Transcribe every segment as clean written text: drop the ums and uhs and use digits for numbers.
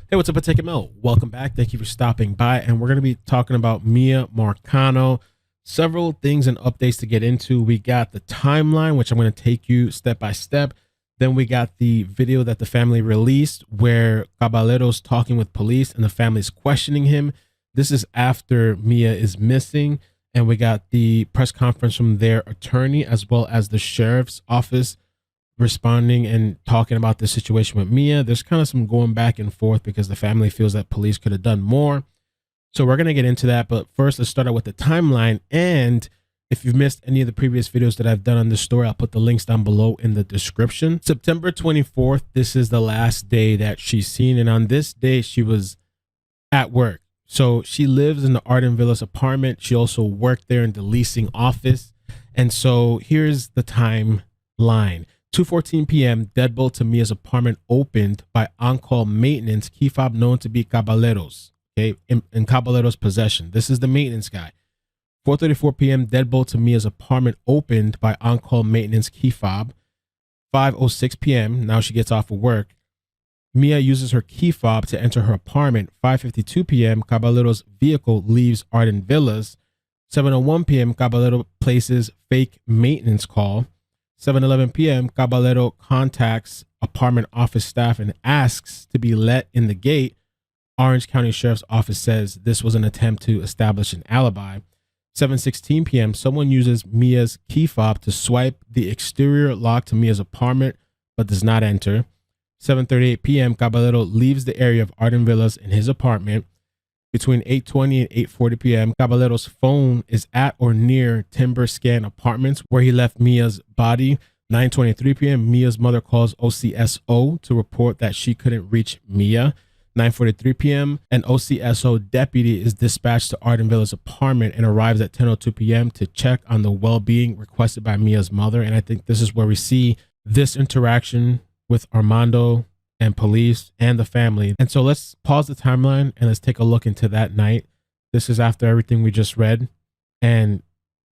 Hey, what's up, iCkEdMeL? Welcome back. Thank you for stopping by. And we're going to be talking about Miya Marcano. Several things and updates to get into. We got the timeline, which I'm going to take you step by step. Then we got the video that the family released where Caballero's talking with police and the family's questioning him. This is after Miya is missing. And we got the press conference from their attorney as well as the sheriff's office responding and talking about the situation with Miya. There's kind of some going back and forth because the family feels that police could have done more. So we're going to get into that. But first, let's start out with the timeline. And if you've missed any of the previous videos that I've done on this story, I'll put the links down below in the description. September 24th, this is the last day that she's seen. And on this day, she was at work. So she lives in the Arden Villas apartment. She also worked there in the leasing office. And so here's the timeline. 2:14 p.m., deadbolt to Miya's apartment opened by on-call maintenance, key fob known to be Caballero's, okay, in Caballero's possession. This is the maintenance guy. 4:34 p.m., deadbolt to Miya's apartment opened by on-call maintenance, key fob. 5:06 p.m., now she gets off of work. Miya uses her key fob to enter her apartment. 5:52 p.m., Caballero's vehicle leaves Arden Villas. 7:01 p.m., Caballero places fake maintenance call. 7:11 p.m., Caballero contacts apartment office staff and asks to be let in the gate. Orange County Sheriff's Office says this was an attempt to establish an alibi. 7:16 p.m., someone uses Miya's key fob to swipe the exterior lock to Miya's apartment, but does not enter. 7:38 p.m., Caballero leaves the area of Arden Villas in his apartment. Between 8:20 and 8:40 p.m., Caballero's phone is at or near Timber Scan Apartments, where he left Miya's body. 9:23 p.m., Miya's mother calls OCSO to report that she couldn't reach Miya. 9:43 p.m., an OCSO deputy is dispatched to Arden Villas' apartment and arrives at 10:02 p.m. to check on the well-being requested by Miya's mother. And I think this is where we see this interaction with Armando and police and the family. And so let's pause the timeline and let's take a look into that night. This is after everything we just read. And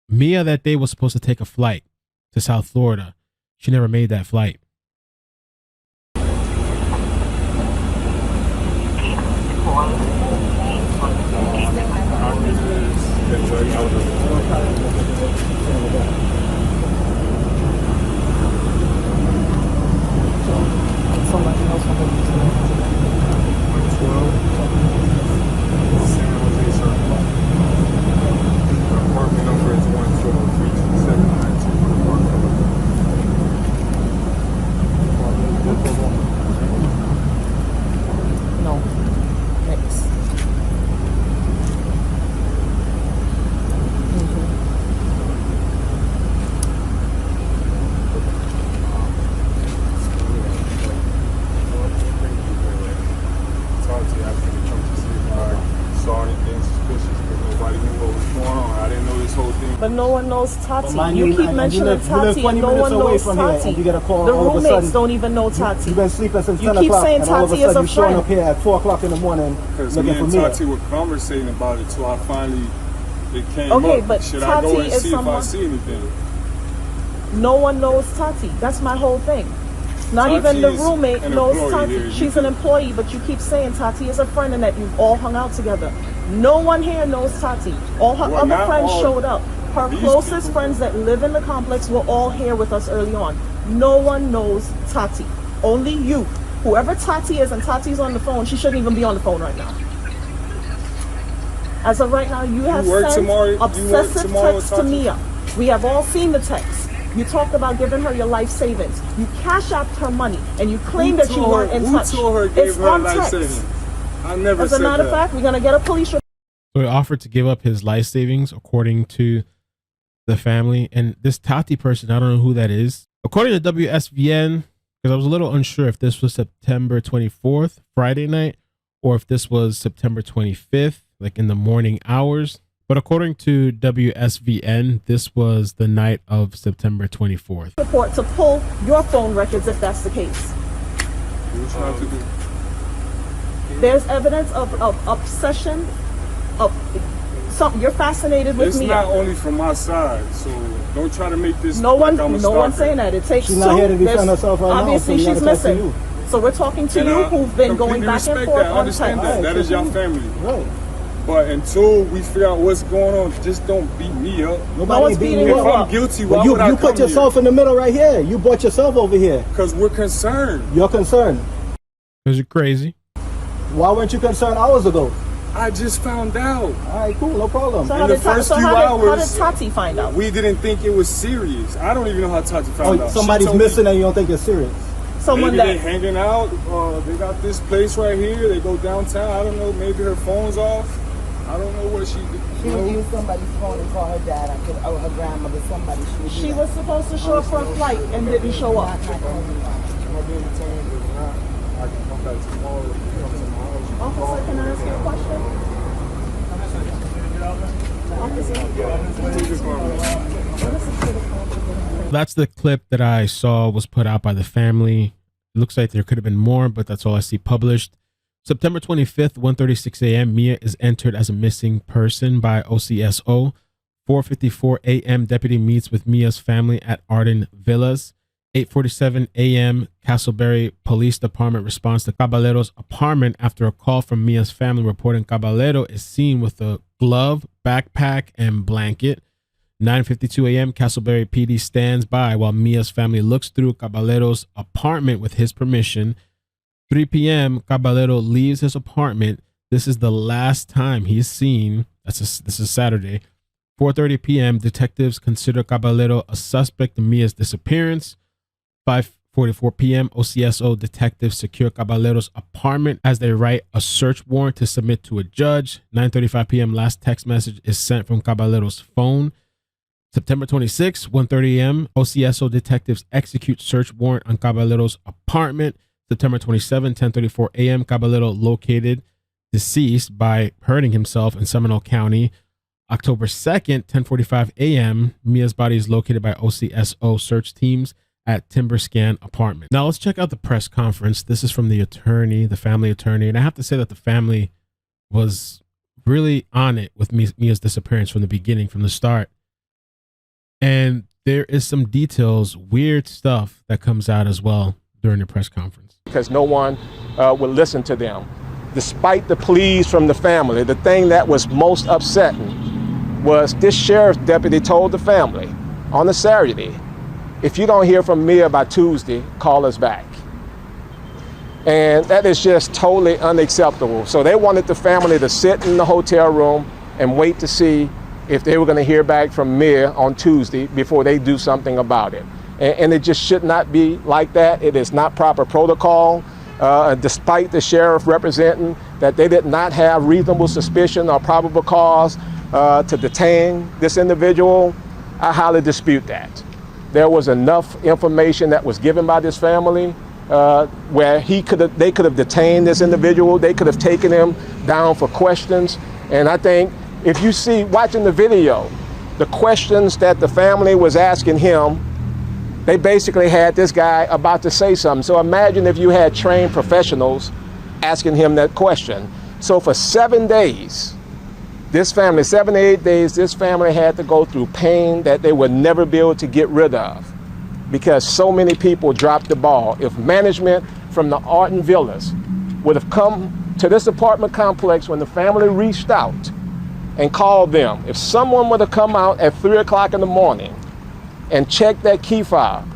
Miya that day was supposed to take a flight to South Florida. She never made that flight. But no one knows Tati. You keep mentioning Tati and no one knows Tati. The roommates don't even know Tati. You've been sleeping since 10 o'clock. You keep saying Tati is a friend. Showing up here at 4 o'clock in the morning looking for me. Tati were conversating about it till I finally, it came okay, up. But should Tati I go and is see someone, if I see anything? No one knows Tati. That's my whole thing. Not Tati even the roommate knows Tati. Here. She's an employee, but you keep saying Tati is a friend and that you've all hung out together. No one here knows Tati. All her other friends showed up. Her closest friends that live in the complex were all here with us early on. No one knows Tati. Only you. Whoever Tati is, and Tati's on the phone, she shouldn't even be on the phone right now. As of right now, you have sent obsessive texts to Miya. We have all seen the texts. You talked about giving her your life savings. You cash apped her money, and you claim that you weren't in touch. Who told her gave her life savings? I never said that. As a matter of fact, we're going to get a police report. So he offered to give up his life savings, according to the family. And this Tati person, I don't know who that is. According to WSVN, because I was a little unsure if this was September 24th, Friday night, or if this was September 25th, like in the morning hours. But according to WSVN, this was the night of September 24th. Report to pull your phone records if that's the case. There's evidence of obsession, of something. You're fascinated with me. It's not only from my side, so don't try to make this. No one's saying that. It takes she's two. Not here to defend herself right obviously, now, so she's missing. So we're talking to you who've been going back and forth on text. That is your family. Right. But until we figure out what's going on, just don't beat me up. Nobody's beating you If up. I'm guilty, why would I You put come yourself in the middle right here. You brought yourself over here. Because we're concerned. You're concerned. Because you're crazy. Why weren't you concerned hours ago? I just found out. All right, cool, no problem. So In how the did first few how did hours, Tati find out? We didn't think it was serious. I don't even know how Tati found out. Somebody's She told me missing and you don't think it's serious. Someone maybe they that hanging out. They got this place right here. They go downtown. I don't know. Maybe her phone's off. I don't know what she did. She would use somebody's phone and call her dad or her grandmother, somebody. she was supposed to show up for a flight and didn't show up. Am I being detained or not? I can come back tomorrow. Come to my house. Officer, can I ask you a question? That's the clip that I saw was put out by the family. It looks like there could have been more, but that's all I see published. September 25th, 1:36 a.m., Miya is entered as a missing person by OCSO. 4:54 a.m., deputy meets with Miya's family at Arden Villas. 8:47 a.m., Castleberry Police Department responds to Caballero's apartment after a call from Miya's family reporting Caballero is seen with a glove, backpack, and blanket. 9:52 a.m., Castleberry PD stands by while Miya's family looks through Caballero's apartment with his permission. 3 p.m., Caballero leaves his apartment. This is the last time he is seen. This is Saturday. 4:30 p.m., detectives consider Caballero a suspect in Miya's disappearance. 5:44 p.m., OCSO detectives secure Caballero's apartment as they write a search warrant to submit to a judge. 9:35 p.m., last text message is sent from Caballero's phone. September 26, 1:30 a.m., OCSO detectives execute search warrant on Caballero's apartment. September 27, 10:34 a.m., Caballero located deceased by hurting himself in Seminole County. October 2nd, 10:45 a.m., Miya's body is located by OCSO search teams at Timberscan apartment. Now let's check out the press conference. This is from the attorney, the family attorney. And I have to say that the family was really on it with Miya's disappearance from the beginning, from the start. And there is some details, weird stuff that comes out as well during the press conference. Because no one would listen to them. Despite the pleas from the family, the thing that was most upsetting was this sheriff's deputy told the family on a Saturday, if you don't hear from Miya by Tuesday, call us back. And that is just totally unacceptable. So they wanted the family to sit in the hotel room and wait to see if they were going to hear back from Miya on Tuesday before they do something about it. And it just should not be like that. It is not proper protocol. Despite the sheriff representing that they did not have reasonable suspicion or probable cause to detain this individual, I highly dispute that. There was enough information that was given by this family where they could have detained this individual. They could have taken him down for questions. And I think if you see, watching the video, the questions that the family was asking him, they basically had this guy about to say something. So imagine if you had trained professionals asking him that question. So for 7 days, 7 to 8 days, this family had to go through pain that they would never be able to get rid of because so many people dropped the ball. If management from the Arden Villas would have come to this apartment complex when the family reached out and called them, if someone would have come out at 3 o'clock in the morning and checked that key fob,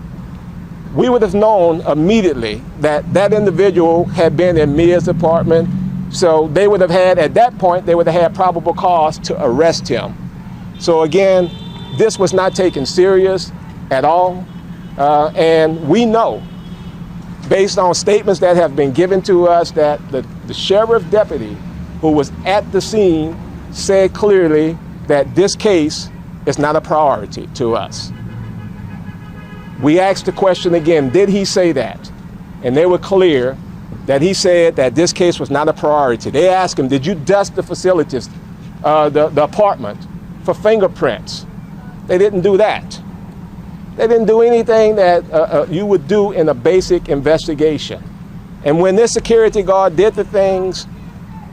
we would have known immediately that that individual had been in Miya's apartment. So they would have had, at that point, they would have had probable cause to arrest him. So again, this was not taken serious at all. And we know, based on statements that have been given to us, that the sheriff deputy who was at the scene said clearly that this case is not a priority to us. We asked the question again, did he say that? And they were clear that he said that this case was not a priority. They asked him, did you dust the facilities, the apartment, for fingerprints? They didn't do that. They didn't do anything that you would do in a basic investigation. And when this security guard did the things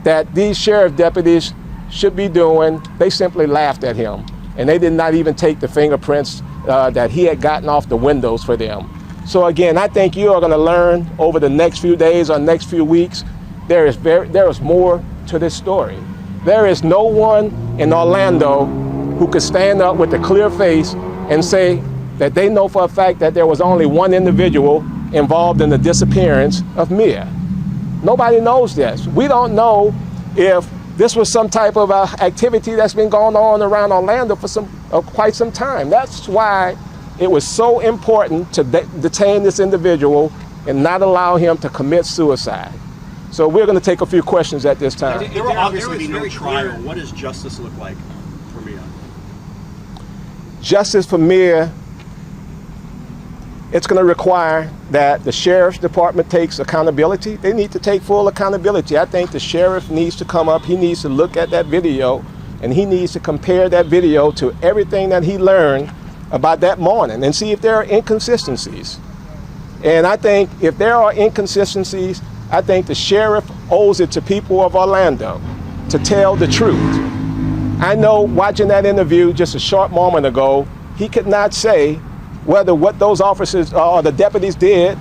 that these sheriff deputies should be doing, they simply laughed at him. And they did not even take the fingerprints that he had gotten off the windows for them. So again, I think you are going to learn over the next few days or next few weeks, there is more to this story. There is no one in Orlando who could stand up with a clear face and say that they know for a fact that there was only one individual involved in the disappearance of Miya. Nobody knows this. We don't know if this was some type of activity that's been going on around Orlando for quite some time. That's why it was so important to detain this individual and not allow him to commit suicide. So we're going to take a few questions at this time. There will obviously be no trial. What does justice look like for Miya? Justice for Miya, it's going to require that the sheriff's department takes accountability. They need to take full accountability. I think the sheriff needs to come up, he needs to look at that video, and he needs to compare that video to everything that he learned about that morning and see if there are inconsistencies. And I think if there are inconsistencies, I think the sheriff owes it to people of Orlando to tell the truth. I know watching that interview just a short moment ago, he could not say whether what those officers or the deputies did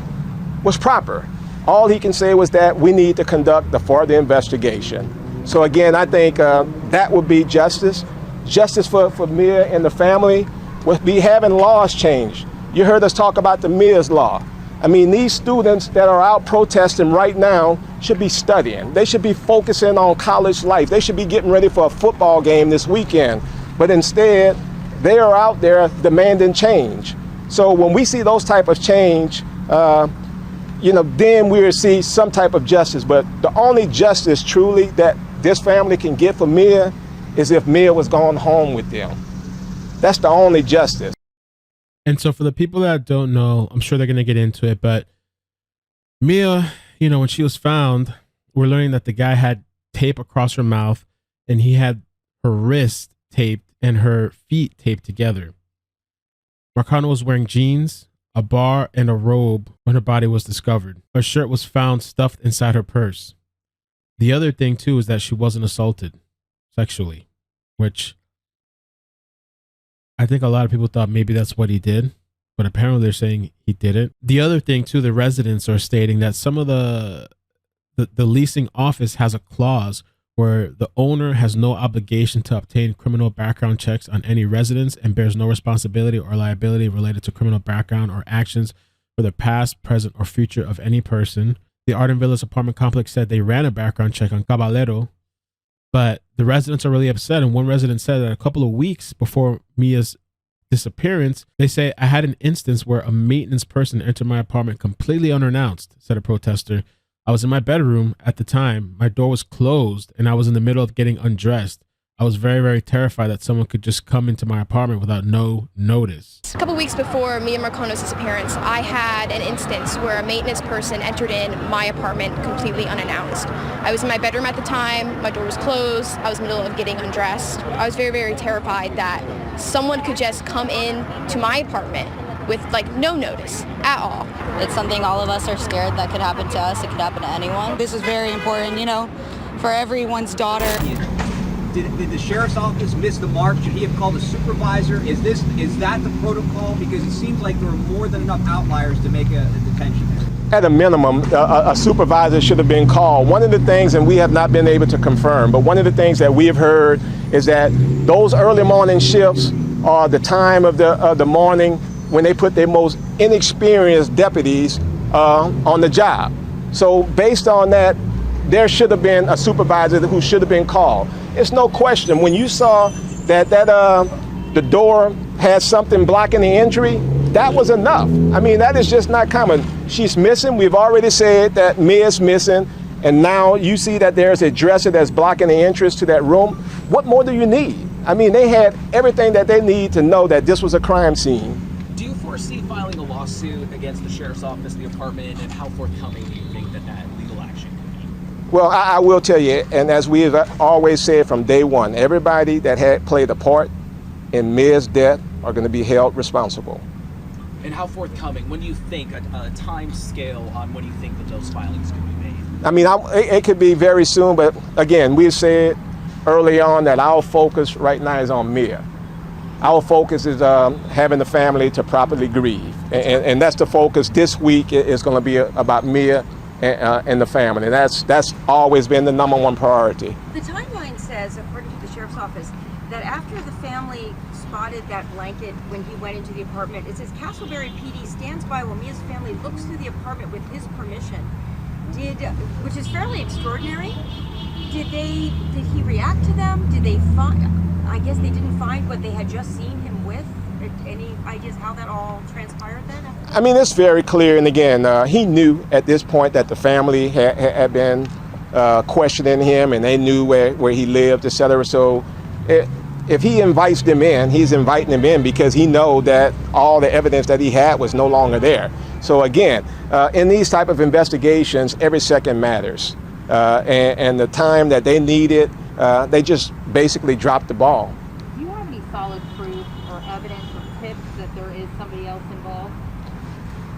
was proper. All he can say was that we need to conduct the further investigation. So again, I think that would be justice. Justice for Miya and the family would be having laws changed. You heard us talk about the Miya's Law. I mean, these students that are out protesting right now should be studying. They should be focusing on college life. They should be getting ready for a football game this weekend. But instead, they are out there demanding change. So when we see those type of change, then we'll see some type of justice. But the only justice truly that this family can get for Miya is if Miya was gone home with them. That's the only justice. And so for the people that don't know, I'm sure they're going to get into it, but Miya, when she was found, we're learning that the guy had tape across her mouth and he had her wrist taped and her feet taped together. Marcano was wearing jeans, a bar, and a robe when her body was discovered. Her shirt was found stuffed inside her purse. The other thing, too, is that she wasn't assaulted sexually, which I think a lot of people thought maybe that's what he did, but apparently they're saying he didn't. The other thing, too, the residents are stating that some of the leasing office has a clause where the owner has no obligation to obtain criminal background checks on any residents and bears no responsibility or liability related to criminal background or actions for the past, present, or future of any person. The Arden Villas apartment complex said they ran a background check on Caballero, but the residents are really upset. And one resident said that a couple of weeks before Miya's disappearance, they say, "I had an instance where a maintenance person entered my apartment completely unannounced," said a protester. "I was in my bedroom at the time. My door was closed and I was in the middle of getting undressed. I was very, very terrified that someone could just come into my apartment without no notice." A couple weeks before Miya Marcano's disappearance, I had an instance where a maintenance person entered in my apartment completely unannounced. I was in my bedroom at the time, my door was closed, I was in the middle of getting undressed. I was very, very terrified that someone could just come in to my apartment with no notice at all. It's something all of us are scared that could happen to us. It could happen to anyone. This is very important, for everyone's daughter. Did the sheriff's office miss the mark? Should he have called a supervisor? Is that the protocol? Because it seems like there are more than enough outliers to make a detention there. At a minimum, a supervisor should have been called. One of the things, and we have not been able to confirm, but one of the things that we have heard is that those early morning shifts are the time of the morning when they put their most inexperienced deputies on the job. So based on that, there should have been a supervisor who should have been called. It's no question, when you saw that the door had something blocking the entry, that was enough. I mean, that is just not common. She's missing. We've already said that Miya's missing, and now you see that there's a dresser that's blocking the entrance to that room. What more do you need? I mean, they had everything that they need to know that this was a crime scene. Do you foresee filing a lawsuit against the sheriff's office, the apartment, and how forthcoming do you think that legal action could be? Well, I will tell you, and as we have always said from day one, everybody that had played a part in Miya's death are going to be held responsible. And how forthcoming? When do you think, a time scale on when you think that those filings could be made? I mean, it could be very soon, but again, we've said early on that our focus right now is on Miya. Our focus is having the family to properly grieve. And that's the focus this week is going to be about Miya and the family. And that's always been the #1 priority. The timeline says, according to the sheriff's office, that after the family spotted that blanket when he went into the apartment, it says Castleberry PD stands by while Mia's family looks through the apartment with his permission. Which is fairly extraordinary. Did he react to them? Did they find, I guess they didn't find what they had just seen him with? Any ideas how that all transpired then? I mean, it's very clear, and again, he knew at this point that the family had been questioning him, and they knew where he lived, etc. So if he invites them in, he's inviting them in because he knows that all the evidence that he had was no longer there. So again, in these type of investigations, every second matters. And the time that they needed, they just basically dropped the ball. Do you have any solid proof or evidence or tips that there is somebody else involved?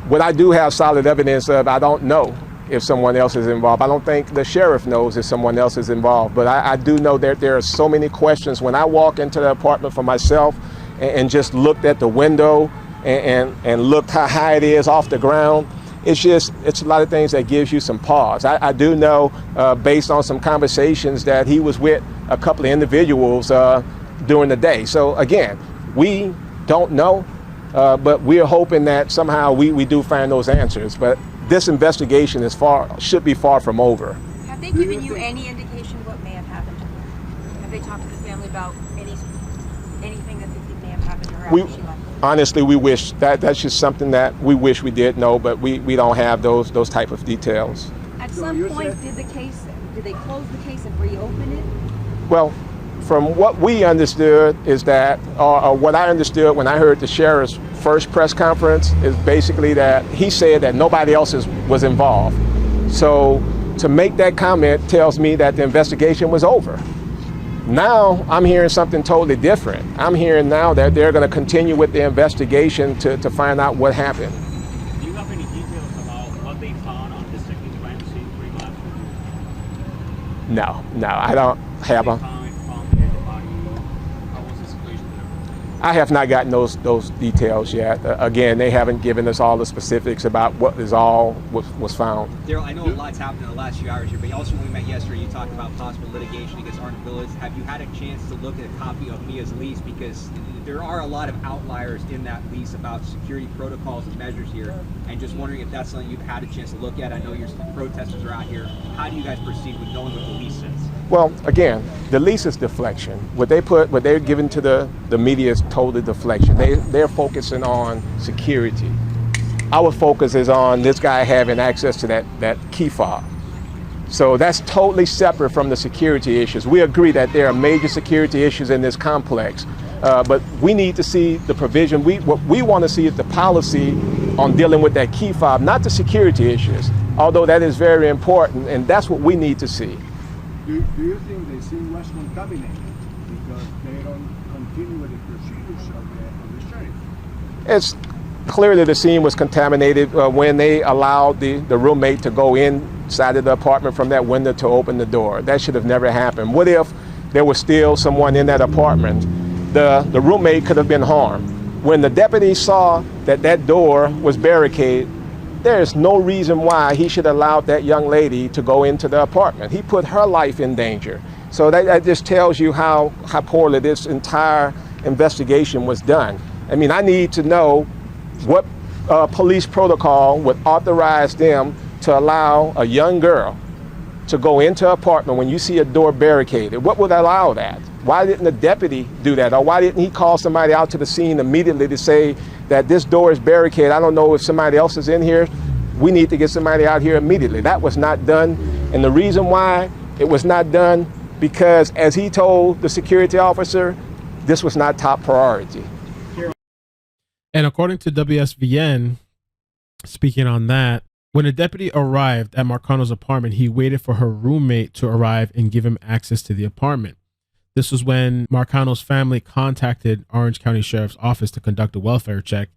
What I do have solid evidence of, I don't know if someone else is involved. I don't think the sheriff knows if someone else is involved, but I do know that there are so many questions. When I walk into the apartment for myself and just looked at the window and looked how high it is off the ground, it's a lot of things that gives you some pause. I do know, based on some conversations, that he was with a couple of individuals during the day. So again, we don't know, but we're hoping that somehow we do find those answers. But this investigation should be far from over. Have they given you any indication what may have happened to her? Have they talked to the family about anything that they think may have happened to her after she left? Honestly, we wish that's just something that we wish we did know, but we don't have those type of details. At some point, did they close the case and reopen it? Well, from what we understood is that, or what I understood when I heard the sheriff's first press conference, is basically that he said that nobody else was involved. So to make that comment tells me that the investigation was over. Now I'm hearing something totally different. I'm hearing now that they're going to continue with the investigation to find out what happened. Do you have any details about what they found on the second crime scene 3 months ago? No, I don't have I have not gotten those details yet. Again, they haven't given us all the specifics about what was found. Daryl, I know a lot's happened in the last few hours here, but also when we met yesterday, you talked about possible litigation against Arden Villas. Have you had a chance to look at a copy of Mia's lease? Because there are a lot of outliers in that lease about security protocols and measures here, and just wondering if that's something you've had a chance to look at. I know your protesters are out here. How do you guys proceed with knowing what the lease says? Well, again, the lease is deflection. What they're giving to the media is totally deflection. They're focusing on security. Our focus is on this guy having access to that key fob. So that's totally separate from the security issues. We agree that there are major security issues in this complex, but we need to see the provision. What we want to see is the policy on dealing with that key fob, not the security issues, although that is very important, and that's what we need to see. Do you think the scene was contaminated because they don't continue with the procedures of the sheriff? It's clearly the scene was contaminated when they allowed the roommate to go inside of the apartment from that window to open the door. That should have never happened. What if there was still someone in that apartment? The roommate could have been harmed. When the deputy saw that door was barricaded, there is no reason why he should allow that young lady to go into the apartment. He put her life in danger. So that just tells you how poorly this entire investigation was done. I mean, I need to know what police protocol would authorize them to allow a young girl to go into an apartment when you see a door barricaded. What would allow that? Why didn't the deputy do that? Or why didn't he call somebody out to the scene immediately to say that this door is barricaded? I don't know if somebody else is in here. We need to get somebody out here immediately. That was not done. And the reason why it was not done, because as he told the security officer, this was not top priority. And according to WSVN, speaking on that, when a deputy arrived at Marcano's apartment, he waited for her roommate to arrive and give him access to the apartment. This was when Marcano's family contacted Orange County Sheriff's Office to conduct a welfare check.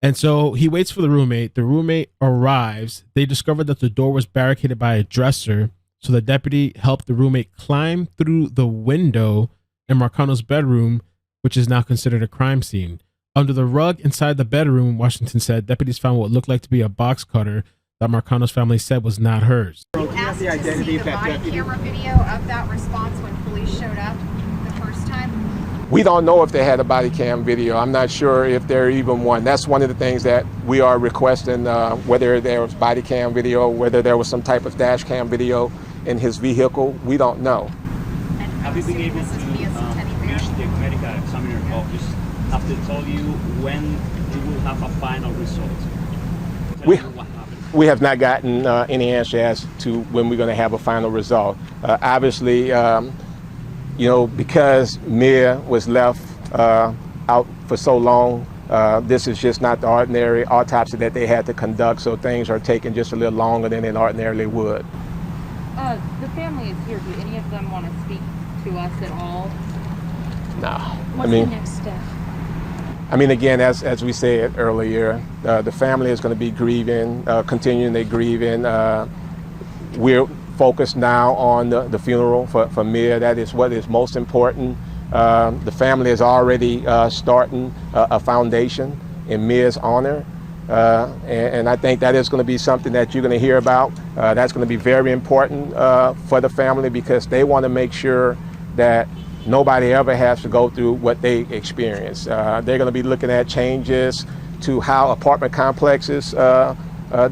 And so he waits for the roommate. The roommate arrives. They discovered that the door was barricaded by a dresser. So the deputy helped the roommate climb through the window in Marcano's bedroom which is now considered a crime scene. Under the rug inside the bedroom, Washington said, deputies found what looked like to be a box cutter that Marcano's family said was not hers. We asked to see the body camera video of that response when police showed up the first time. We don't know if they had a body cam video. I'm not sure if there even one. That's one of the things that we are requesting, whether there was body cam video, whether there was some type of dash cam video in his vehicle. We don't know. And have you been able to reach the medical examiner office? Have they told you when you will have a final result? We have not gotten any answer as to when we're going to have a final result. Obviously, you know, because Miya was left out for so long, this is just not the ordinary autopsy that they had to conduct, so things are taking just a little longer than they ordinarily would. The family is here. Do any of them want to speak to us at all? No. What's the next step? I mean, again, as we said earlier, the family is going to be grieving, continuing their grieving. We're focused now on the funeral for Miya. That is what is most important. The family is already starting a foundation in Miya's honor. And I think that is going to be something that you're going to hear about. That's going to be very important for the family because they want to make sure that nobody ever has to go through what they experience. They're going to be looking at changes to how apartment complexes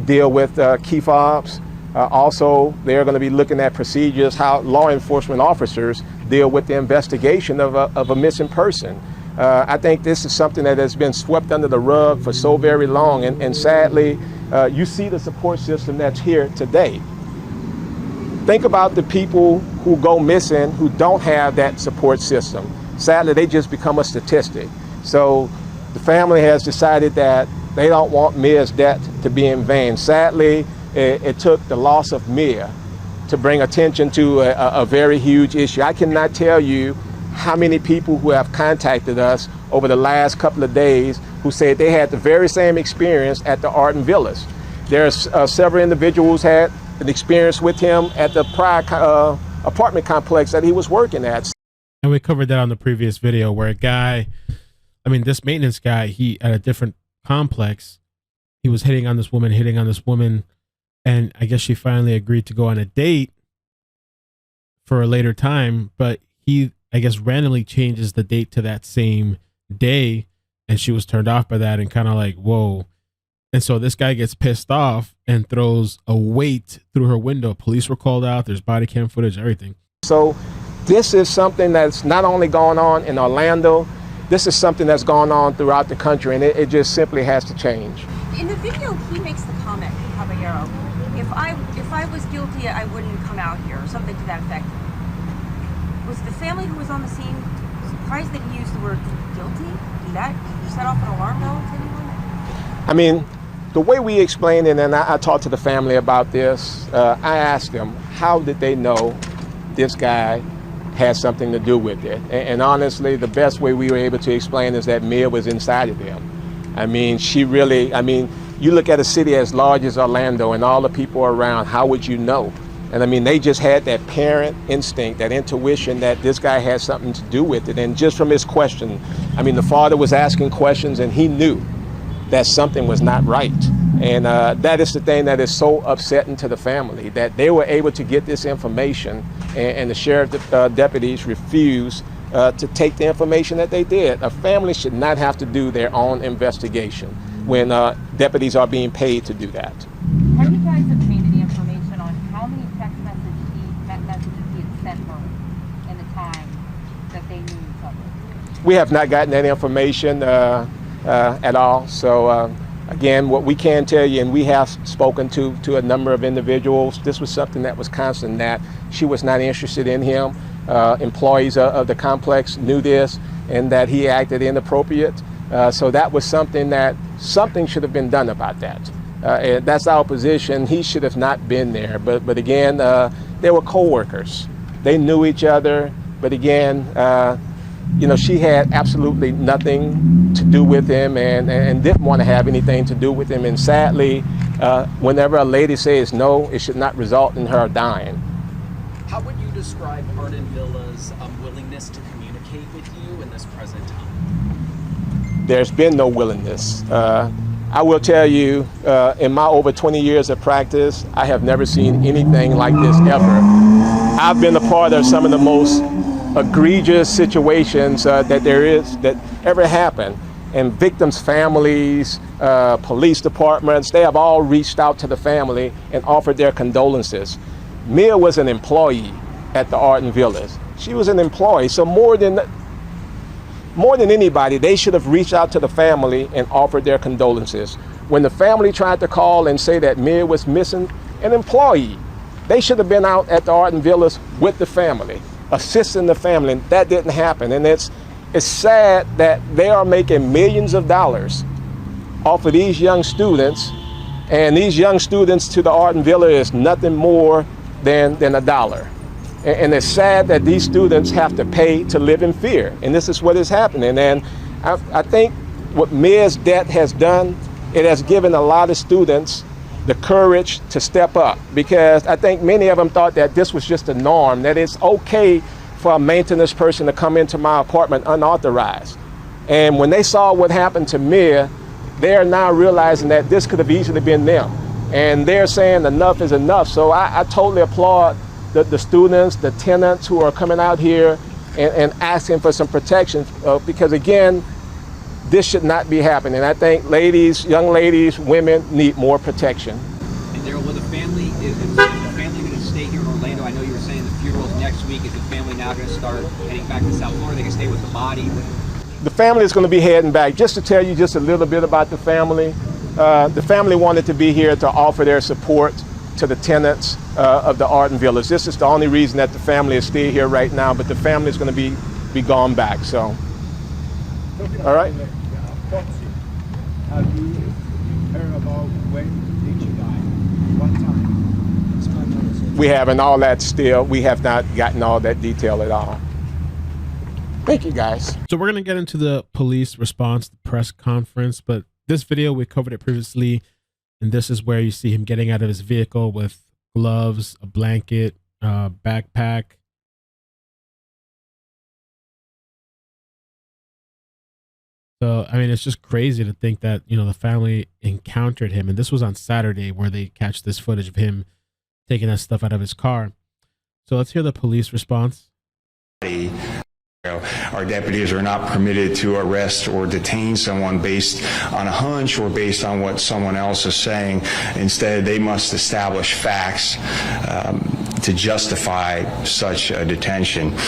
deal with key fobs. Also, they're going to be looking at procedures, how law enforcement officers deal with the investigation of a missing person. I think this is something that has been swept under the rug for so very long, and sadly, you see the support system that's here today. Think about the people who go missing who don't have that support system. Sadly, they just become a statistic. So the family has decided that they don't want Miya's death to be in vain. Sadly, it took the loss of Miya to bring attention to a very huge issue. I cannot tell you how many people who have contacted us over the last couple of days who said they had the very same experience at the Arden Villas. There's several individuals had an experience with him at the prior apartment complex that he was working at. And we covered that on the previous video where a guy, I mean, this maintenance guy, he at a different complex, he was hitting on this woman, and I guess she finally agreed to go on a date for a later time, but he, I guess, randomly changes the date to that same day, and she was turned off by that and kind of like, whoa. And so this guy gets pissed off and throws a weight through her window. Police were called out. There's body cam footage, everything. So this is something that's not only going on in Orlando, this is something that's going on throughout the country, and it just simply has to change. In the video, he makes the comment, Caballero, if I was guilty, I wouldn't come out here, or something to that effect. Was the family who was on the scene surprised that he used the word guilty? Did that set off an alarm bell to anyone? I mean, the way we explained it, and I talked to the family about this, I asked them, how did they know this guy had something to do with it? And honestly, the best way we were able to explain is that Miya was inside of them. I mean, you look at a city as large as Orlando and all the people around, how would you know? And I mean, they just had that parent instinct, that intuition that this guy had something to do with it. And just from his question, I mean, the father was asking questions and he knew that something was not right. And that is the thing that is so upsetting to the family, that they were able to get this information and the sheriff deputies refused to take the information that they did. A family should not have to do their own investigation when deputies are being paid to do that. Have you guys obtained any information on how many text messages he had sent her in the time that they knew each other? We have not gotten that information at all. So again, what we can tell you, and we have spoken to a number of individuals, this was something that was constant, that she was not interested in him. Employees of the complex knew this, and that he acted inappropriate. So that was something should have been done about that. And that's our position. He should have not been there. But again, they were co-workers. They knew each other. But again, she had absolutely nothing to do with him and didn't want to have anything to do with him. And sadly, whenever a lady says no, it should not result in her dying. How would you describe Arden Villas' willingness to communicate with you in this present time? There's been no willingness. I will tell you, in my over 20 years of practice, I have never seen anything like this ever. I've been a part of some of the most egregious situations that ever happened. And victims' families, police departments, they have all reached out to the family and offered their condolences. Miya was an employee at the Arden Villas. She was an employee, so more than anybody, they should have reached out to the family and offered their condolences. When the family tried to call and say that Miya was missing, an employee, they should have been out at the Arden Villas with the family, assisting the family, and that didn't happen. And it's sad that they are making millions of dollars off of these young students, and these young students to the Arden Villa is nothing more than $1. And it's sad that these students have to pay to live in fear, and this is what is happening. And I think what Miya's death has done, it has given a lot of students the courage to step up, because I think many of them thought that this was just the norm, that it's okay for a maintenance person to come into my apartment unauthorized. And when they saw what happened to Miya, they are now realizing that this could have easily been them. And they're saying enough is enough. So I totally applaud the students, the tenants who are coming out here and asking for some protection, because again, this should not be happening. I think ladies, young ladies, women need more protection. And Daryl, will the family, is the family going to stay here in Orlando? I know you were saying the funeral's next week. Is the family now going to start heading back to South Florida? They can stay with the body? The family is going to be heading back. Just to tell you just a little bit about the family wanted to be here to offer their support to the tenants of the Arden Villas. This is the only reason that the family is still here right now, but the family is going to be gone back. So, all right. Have you heard about when did she die? What time? We haven't all that still. We have not gotten all that detail at all. Thank you, guys. So we're going to get into the police response, the press conference, but this video, we covered it previously, and this is where you see him getting out of his vehicle with gloves, a blanket, backpack. So, I mean, it's just crazy to think that, you know, the family encountered him. And this was on Saturday where they catch this footage of him taking that stuff out of his car. So let's hear the police response. Our deputies are not permitted to arrest or detain someone based on a hunch or based on what someone else is saying. Instead, they must establish facts to justify such a detention.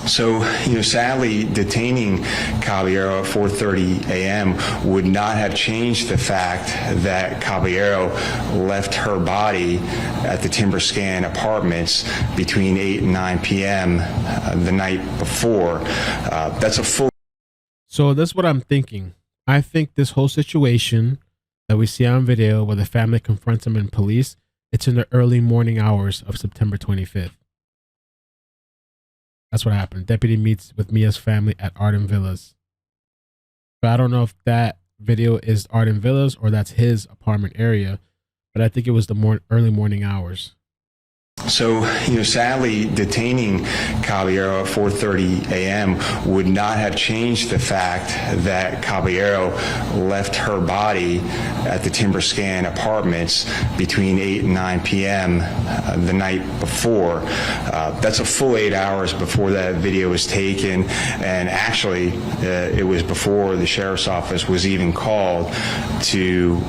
So, sadly, detaining Caballero at 4:30 a.m. would not have changed the fact that Caballero left her body at the Timberscan Apartments between 8 and 9 p.m. The night before. That's a full. So that's what I'm thinking. I think this whole situation that we see on video where the family confronts him in police, it's in the early morning hours of September 25th. That's what happened. Deputy meets with Miya's family at Arden Villas. But I don't know if that video is Arden Villas or that's his apartment area, but I think it was the early morning hours. So, sadly, detaining Caballero at 4:30 a.m. would not have changed the fact that Caballero left her body at the Timberscan Apartments between 8 and 9 p.m. The night before. That's a full 8 hours before that video was taken, and actually, it was before the sheriff's office was even called to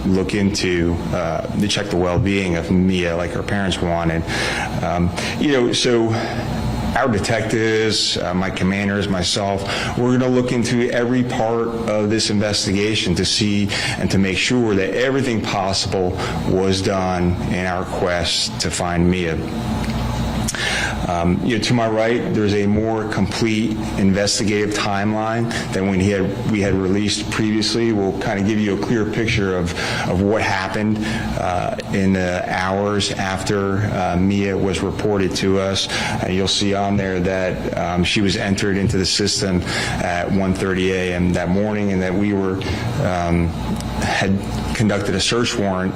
look into, to check the well-being of Miya, like her parents wanted. So our detectives, my commanders, myself, we're going to look into every part of this investigation to see and to make sure that everything possible was done in our quest to find Miya. To my right, there's a more complete investigative timeline than we had released previously. We'll kind of give you a clear picture of what happened in the hours after Miya was reported to us. You'll see on there that she was entered into the system at 1:30 a.m. that morning, and that we had conducted a search warrant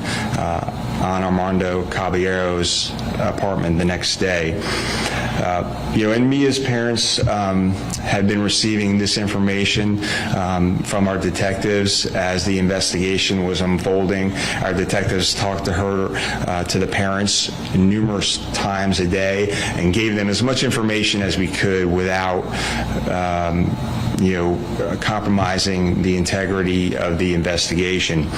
on Armando Caballero's apartment the next day. And Miya's parents had been receiving this information from our detectives as the investigation was unfolding. Our detectives talked to the parents numerous times a day and gave them as much information as we could without compromising the integrity of the investigation.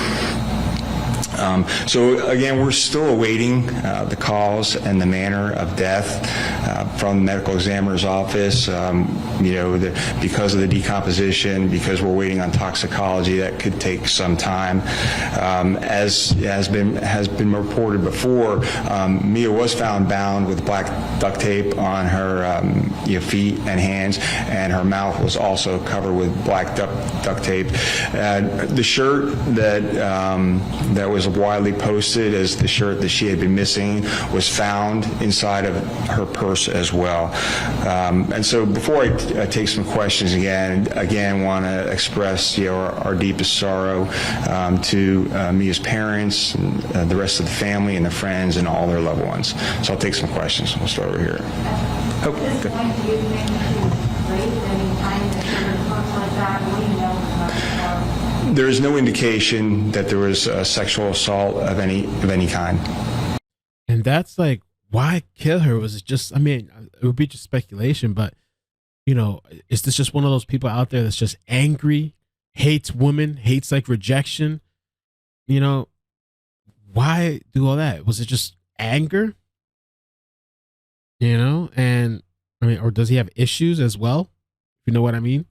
So again, we're still awaiting the cause and the manner of death from the medical examiner's office. Because of the decomposition, because we're waiting on toxicology, that could take some time. As has been reported before, Miya was found bound with black duct tape on her feet and hands, and her mouth was also covered with black duct tape. The shirt that was widely posted as the shirt that she had been missing was found inside of her purse as well. And so before I take some questions again want to express our deepest sorrow to Miya's parents, and the rest of the family and the friends and all their loved ones. So I'll take some questions. We'll start over here. There is no indication that there was a sexual assault of any kind. And that's like, why kill her? Was it just, it would be just speculation, but, is this just one of those people out there that's just angry, hates women, hates like rejection? Why do all that? Was it just anger? And or does he have issues as well? You know what I mean?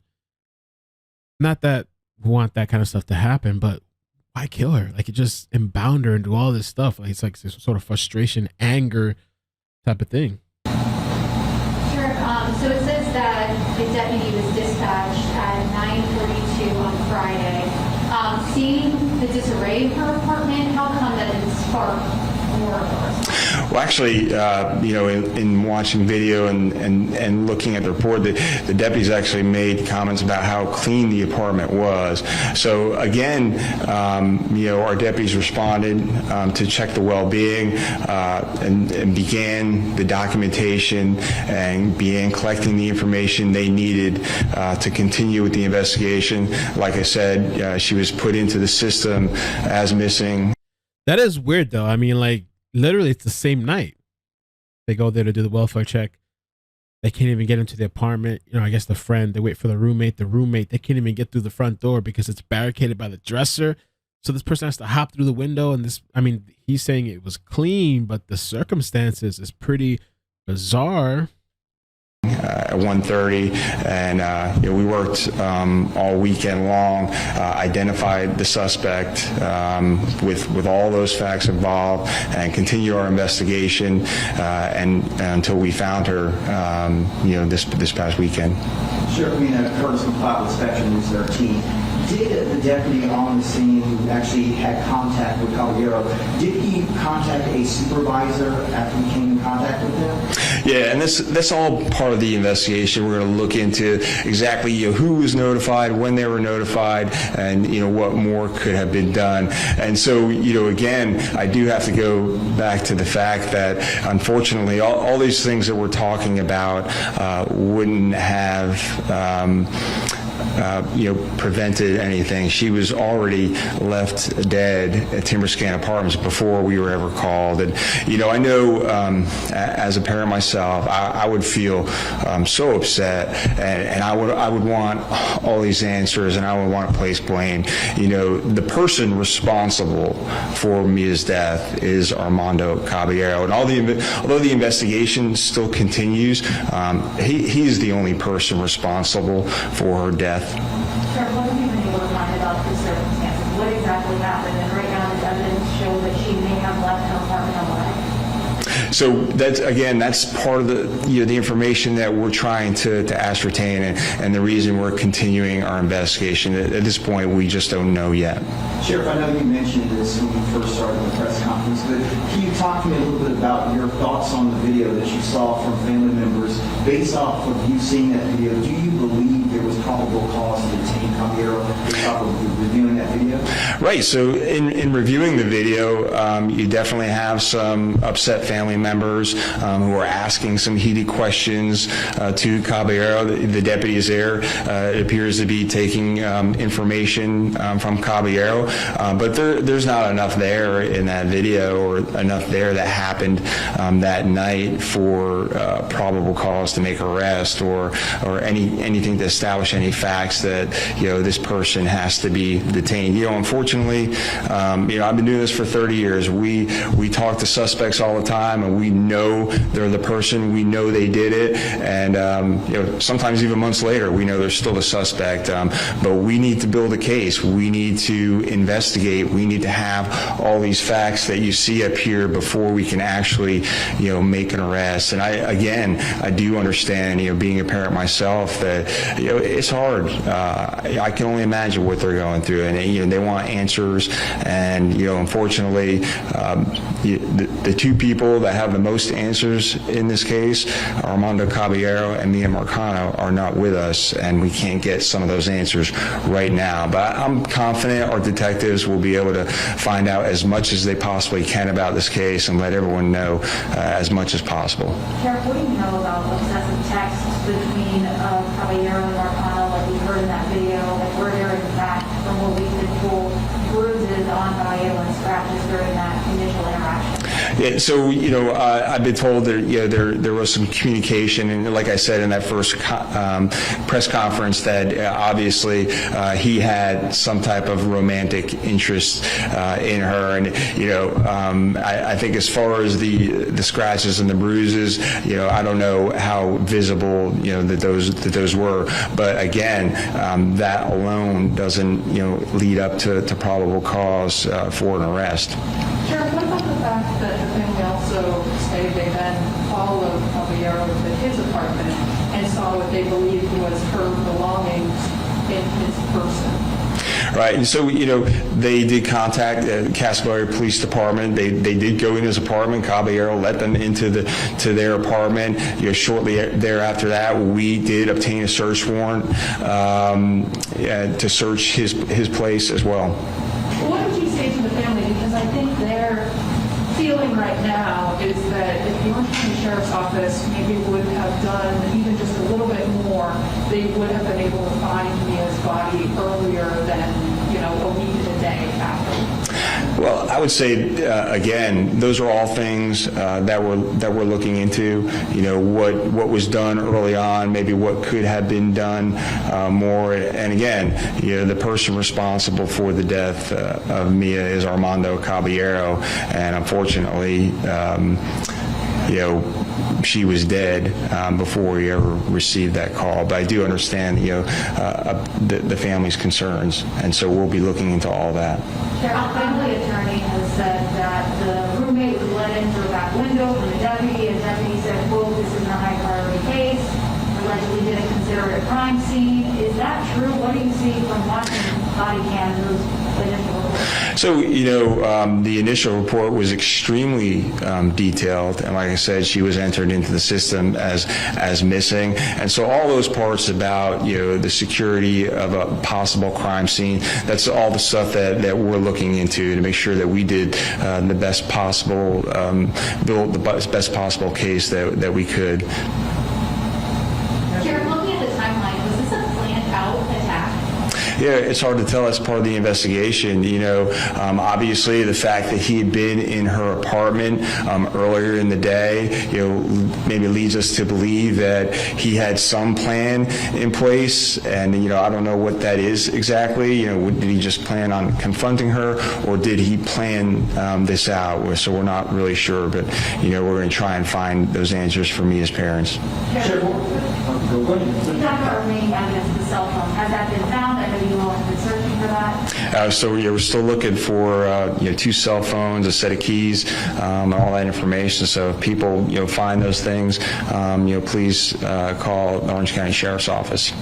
Not that we want that kind of stuff to happen, but why kill her? Like, it just bound her and do all this stuff. Like, it's like some sort of frustration, anger type of thing. Sure. So it says that the deputy was dispatched at 9:42 on Friday. Seeing the disarray in her apartment, how come that didn't spark more of us? Well, actually, in watching video and looking at the report, the deputies actually made comments about how clean the apartment was. So again, our deputies responded to check the well-being and began the documentation and began collecting the information they needed to continue with the investigation. Like I said, she was put into the system as missing. That is weird, though. Literally, it's the same night. They go there to do the welfare check. They can't even get into the apartment. I guess the friend, they wait for the roommate. The roommate, they can't even get through the front door because it's barricaded by the dresser. So this person has to hop through the window. And he's saying it was clean, but the circumstances is pretty bizarre. At 1:30, and we worked all weekend long, identified the suspect with all those facts involved, and continued our investigation and until we found her, this past weekend. Sure. Curtis McLeod with Spectrum News 13. Did the deputy on the scene who actually had contact with Caballero, did he contact a supervisor after he came in contact with him? Yeah, and that's all part of the investigation. We're going to look into exactly who was notified, when they were notified, and what more could have been done. And so again, I do have to go back to the fact that unfortunately all these things that we're talking about wouldn't have prevented anything. She was already left dead at Timberscan Apartments before we were ever called. And I know as a parent myself, I would feel so upset, and I would want all these answers, and I would want to place blame. The person responsible for Miya's death is Armando Caballero, and although the investigation still continues, he's the only person responsible for her death. Sir, what have you been able to find about the circumstances? What exactly happened? And right now, does evidence show that she may have left her apartment alive? So that's part of the information that we're trying to ascertain, and the reason we're continuing our investigation. At this point, we just don't know yet. Sheriff, I know you mentioned this when you first started the press conference, but can you talk to me a little bit about your thoughts on the video that you saw from family members? Based off of you seeing that video, do you believe there was probable cause to detain Caballero based off of reviewing that video? Right. So in reviewing the video, you definitely have some upset family members who are asking some heated questions to Caballero. The deputy is there. It appears to be taking information from Caballero, but there's not enough there in that video, or enough there that happened that night for probable cause to make arrest, or anything to establish any facts that this person has to be detained. Unfortunately, I've been doing this for 30 years. We talk to suspects all the time, and we know they're the person. We know they did it, and sometimes even months later, we know they're still the suspect. But we need to build a case. We need to investigate. We need to have all these facts that you see up here before we can actually, make an arrest. And I do understand, being a parent myself, that it's hard. I can only imagine what they're going through, and they want answers. And unfortunately, the two people that have the most answers in this case, Armando Caballero and Miya Marcano, are not with us, and we can't get some of those answers right now. But I'm confident our detectives will be able to find out as much as they possibly can about this case and let everyone know as much as possible. Sheriff, what do you know about obsessive texts between Caballero and Marcano, like we heard in that video? Like, were there, in fact, from what we could pull, bruises on Caballero and scratches during that initial interaction? Yeah, so I've been told that there was some communication, and like I said in that first press conference, that obviously he had some type of romantic interest in her, and I think as far as the scratches and the bruises, I don't know how visible that those were, but again, that alone doesn't lead up to probable cause for an arrest. Sheriff, what about the fact that the family also stated they then followed Caballero to his apartment and saw what they believed was her belongings in his person? Right, and so they did contact Castleberry Police Department. They did go in his apartment. Caballero let them into their apartment. Shortly thereafter that, we did obtain a search warrant to search his place as well. What would you say to the family? Because I think their feeling right now is that if the Orange County Sheriff's Office maybe would have done even just a little bit more, they would have been able to find Mia's body earlier than, a week and a day after. Well, I would say, again, those are all things that we're looking into. What was done early on, maybe what could have been done more. And again, the person responsible for the death of Miya is Armando Caballero, and unfortunately, she was dead before we ever received that call. But I do understand, the family's concerns, and so we'll be looking into all that. Sheriff, the family attorney has said that the roommate was let in through a back window from the deputy, and the deputy said, quote, "This isn't a high priority case." Allegedly didn't consider it a crime scene. Is that true? What do you see from watching body cams, those initial reports? So, the initial report was extremely detailed, and like I said, she was entered into the system as missing. And so all those parts about, the security of a possible crime scene, that's all the stuff that we're looking into to make sure that we did the best possible, build the best possible case that we could. Sheriff, looking at the timeline, was this a planned out attack? Yeah, it's hard to tell. That's part of the investigation. Obviously the fact that he had been in her apartment earlier in the day, maybe leads us to believe that he had some plan in place, and I don't know what that is exactly. Did he just plan on confronting her, or did he plan this out? So we're not really sure, but we're going to try and find those answers for me as parents. We talked about remaining evidence of the cell phone. Has that been found? I know you you all have been searching for that? So we're still looking for 2 cell phones, a set of keys, and all that information. So if people find those things, please call the Orange County Sheriff's Office.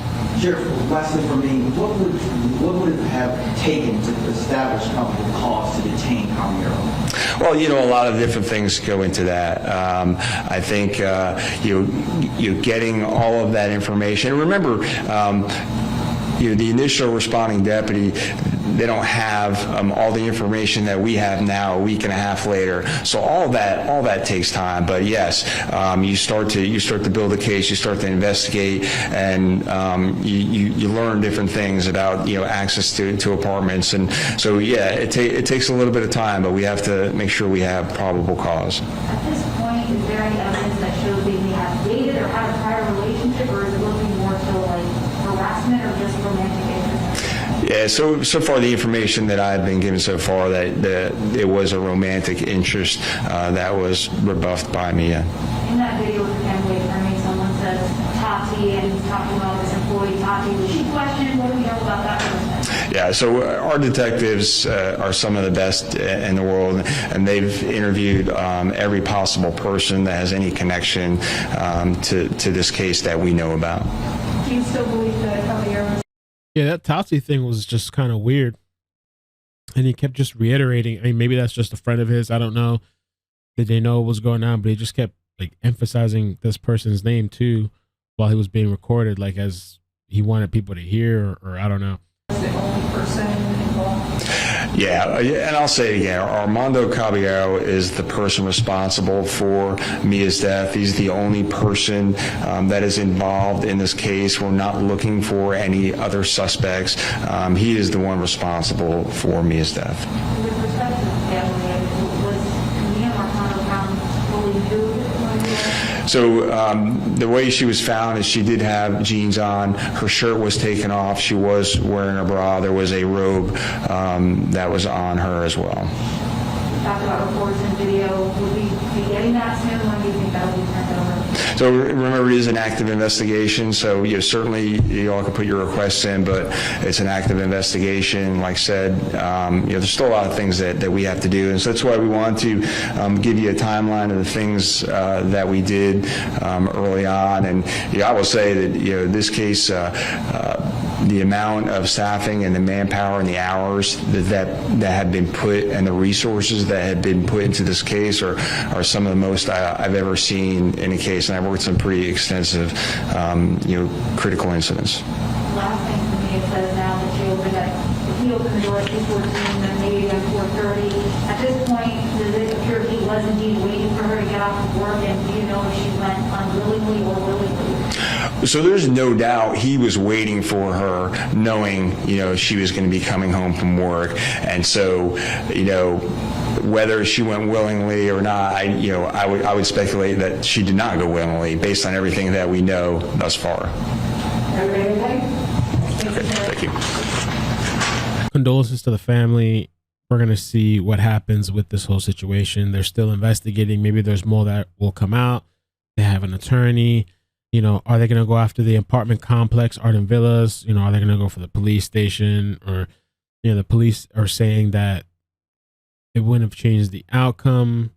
Sheriff, lastly for me, what would it have taken to establish probable cause to detain Caballero? Well, a lot of different things go into that. I think getting all of that information. And remember, the initial responding deputy, they don't have all the information that we have now a week and a half later. So all that takes time. But yes, you start to build a case, you start to investigate, and you learn different things about access to apartments. And so yeah, it takes a little bit of time, but we have to make sure we have probable cause. At this point, is there any evidence that shows they may have dated or had a prior relationship, or is it looking more so like harassment or just romantic interest? Yeah, so far the information that I've been given so far that it was a romantic interest that was rebuffed by Miya. In that video with the family attorney, someone says Tati, and he's talking about this employee Tati. Was she questioned? What do we know about that person? Yeah, so our detectives are some of the best in the world, and they've interviewed every possible person that has any connection to this case that we know about. Do you still believe that Caballero was? Yeah, that Tati thing was just kind of weird. And he kept just reiterating. I mean, maybe that's just a friend of his. I don't know. Did they know what was going on? But he just kept emphasizing this person's name too while he was being recorded, as he wanted people to hear, or I don't know. Was the only person involved? Yeah, and I'll say it again, Armando Caballero is the person responsible for Miya's death. He's the only person that is involved in this case. We're not looking for any other suspects. He is the one responsible for Miya's death. With respect to the family, was Miya Marcano found fully nude? So the way she was found is she did have jeans on. Her shirt was taken off. She was wearing a bra. There was a robe that was on her as well. You talked about reports and video. Would we be getting that soon? When do you think that will be turned over? So remember, it is an active investigation. So certainly you all can put your requests in, but it's an active investigation. Like I said, there's still a lot of things that we have to do, and so that's why we want to give you a timeline of the things that we did early on. And I will say that this case. The amount of staffing and the manpower and the hours that have been put and the resources that have been put into this case are some of the most I've ever seen in a case, and I've worked some pretty extensive, critical incidents. Last thing for me, it says now that he opened the door at 2:14, then maybe at 4:30. At this point, does it appear he was indeed waiting for her to get off of work, and do you know if she went unwillingly or willingly? So there's no doubt he was waiting for her, knowing, she was going to be coming home from work. And so, whether she went willingly or not, I would speculate that she did not go willingly based on everything that we know thus far. Okay, thank you. Condolences to the family. We're going to see what happens with this whole situation. They're still investigating. Maybe there's more that will come out. They have an attorney. Are they going to go after the apartment complex, Arden Villas? Are they going to go for the police station? Or, the police are saying that it wouldn't have changed the outcome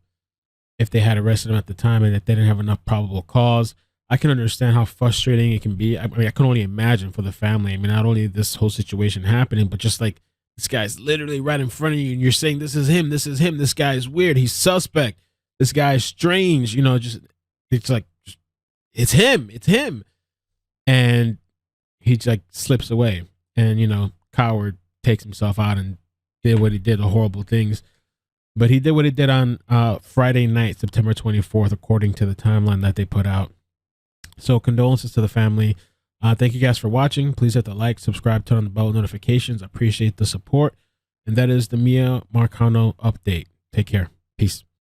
if they had arrested him at the time and that they didn't have enough probable cause. I can understand how frustrating it can be. I can only imagine for the family. Not only this whole situation happening, but just this guy's literally right in front of you and you're saying, this is him. This guy is weird. He's suspect. This guy is strange. It's him. And he slips away. And, coward takes himself out and did what he did, the horrible things. But he did what he did on Friday night, September 24th, according to the timeline that they put out. So condolences to the family. Thank you guys for watching. Please hit the like, subscribe, turn on the bell notifications. I appreciate the support. And that is the Miya Marcano update. Take care. Peace.